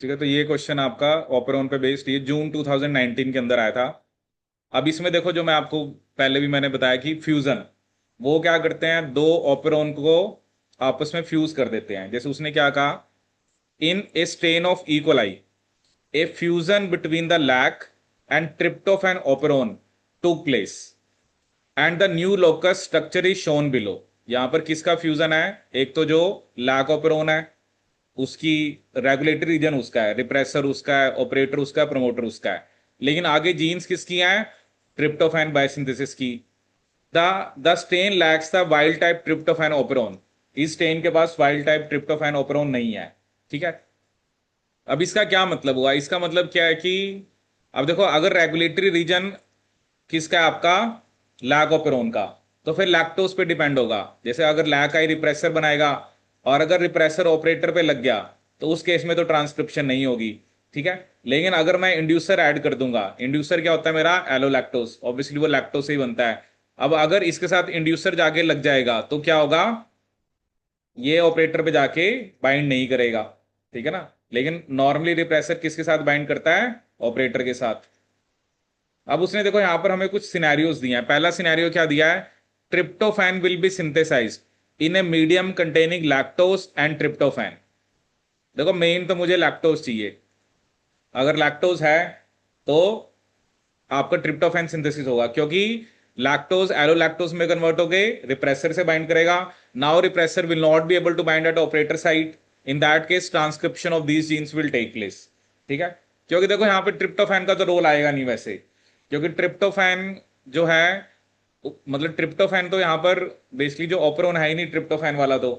ठीक है, तो ये क्वेश्चन आपका ऑपेरॉन पे बेस्ड, ये जून 2019 के अंदर आया था। अब इसमें देखो, जो मैं आपको पहले भी मैंने बताया कि फ्यूजन, वो क्या करते हैं, दो ऑपेरॉन को आपस में फ्यूज कर देते हैं। जैसे उसने क्या कहा, in a strain of E coli a fusion between the lac and tryptophan operon took place and the new locus structure is shown below। यहां पर किसका फ्यूजन है, एक तो जो लैक ऑपेरोन है उसकी रेगुलेटरी रीजन उसका है, रिप्रेसर उसका है, ऑपरेटर उसका है, प्रमोटर उसका है, लेकिन आगे जीन्स किसकी हैं, ट्रिप्टोफैन बायोसिंथेसिस की। The the stain lakhs the wild type tryptophan operon, इस स्टेन के पास वाइल्ड टाइप ट्रिप्टोफैन ओपेरोन नहीं है। ठीक है, अब इसका क्या मतलब हुआ, इसका मतलब क्या है कि अब देखो, अगर रेगुलेटरी रीजन किसका है आपका, लैक ऑपेरोन का, तो फिर लैक्टोज पे डिपेंड होगा। जैसे अगर लैक आई रिप्रेसर बनाएगा और अगर रिप्रेसर ऑपरेटर पे लग गया तो उस केस में तो ट्रांसक्रिप्शन नहीं होगी। ठीक है, लेकिन अगर मैं इंड्यूसर ऐड कर दूंगा, इंड्यूसर क्या होता है मेरा, एलोलैक्टोज, ऑब्वियसली वो लैक्टोज से ही बनता है। अब अगर इसके साथ इंड्यूसर जाके लग जाएगा तो क्या होगा, ये ऑपरेटर पे जाके बाइंड नहीं करेगा। ठीक है ना, लेकिन नॉर्मली रिप्रेसर किसके साथ बाइंड करता है, ऑपरेटर के साथ। अब उसने देखो यहां पर हमें कुछ सिनेरियोज दिए हैं। पहला सिनेरियो क्या दिया है, tryptophan will be synthesized in a medium containing lactose and tryptophan. देखो मेन तो मुझे लैक्टोज चाहिए, अगर लैक्टोज है तो आपका ट्रिप्टोफैन सिंथेसिस होगा, क्योंकि लैक्टोज एलोलैक्टोज में कन्वर्ट होके रिप्रेसर से बाइंड करेगा। Now repressor will not be able to bind at operator site, in that case transcription of these genes will take place. ठीक है, क्योंकि देखो यहाँ पे ट्रिप्टोफैन का तो रोल आएगा नहीं वैसे, क्योंकि ट्रिप्टोफैन जो है, मतलब ट्रिप्टोफैन तो यहाँ पर बेसिकली जो ऑपरेन है ही नहीं ट्रिप्टोफैन वाला। तो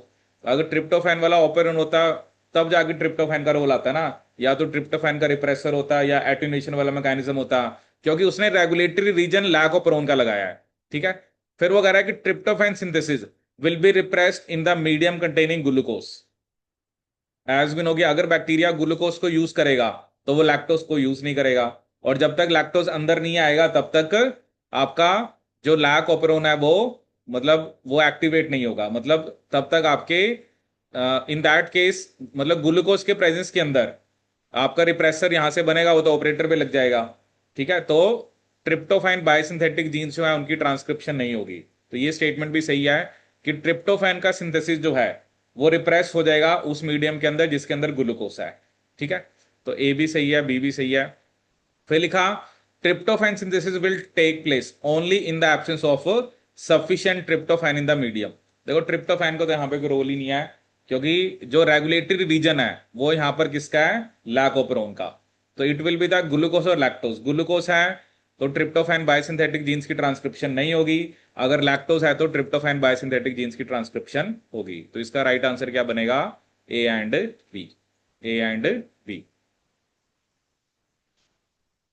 अगर ट्रिप्टोफैन वाला ऑपरेन होता तब जाके ट्रिप्टोफैन का रोल आता ना, या तो ट्रिप्टोफैन का रिप्रेसर होता या एटेन्यूएशन वाला मैकेनिज्म होता, क्योंकि उसने रेगुलेटरी रीजन लैक ऑपरेन का लगाया है। ठीक है, फिर वो कह रहा है कि tryptophan synthesis will be repressed in the medium containing glucose. Has been हो गया, अगर बैक्टीरिया ग्लूकोज को यूज करेगा तो वो लैक्टोज को यूज नहीं करेगा, और जब तक लैक्टोज अंदर नहीं आएगा तब तक आपका जो लैक ऑपेरोन है वो, मतलब वो एक्टिवेट नहीं होगा, मतलब तब तक आपके इन दैट केस, मतलब ग्लूकोज के प्रेजेंस के अंदर आपका रिप्रेसर यहां से बनेगा, वो तो ऑपरेटर पे लग जाएगा। ठीक है, तो ट्रिप्टोफैन बायोसिंथेटिक जीन्स जो है उनकी ट्रांसक्रिप्शन नहीं होगी। तो ये स्टेटमेंट भी सही है कि ट्रिप्टोफैन का सिंथेसिस जो है वो रिप्रेस हो जाएगा उस मीडियम के अंदर जिसके अंदर ग्लूकोज है। ठीक है, तो ए भी सही है, बी भी सही है। फिर लिखा, tryptophan synthesis will take place only in the absence of sufficient tryptophan in the medium. देखो ट्रिप्टोफैन को तो यहाँ पे कोई रोल ही नहीं है, क्योंकि जो रेगुलेटरी रीजन है वो यहाँ पर किसका है, लैक ऑपरोन का। तो it will be the glucose और लैक्टोज, ग्लूकोज है तो ट्रिप्टोफैन बायोसिंथेटिक जीन्स की ट्रांसक्रिप्शन नहीं होगी, अगर लैक्टोज है तो ट्रिप्टोफैन बायोसिंथेटिक जीन्स की ट्रांसक्रिप्शन होगी। तो इसका राइट आंसर क्या बनेगा, A and B, A and B.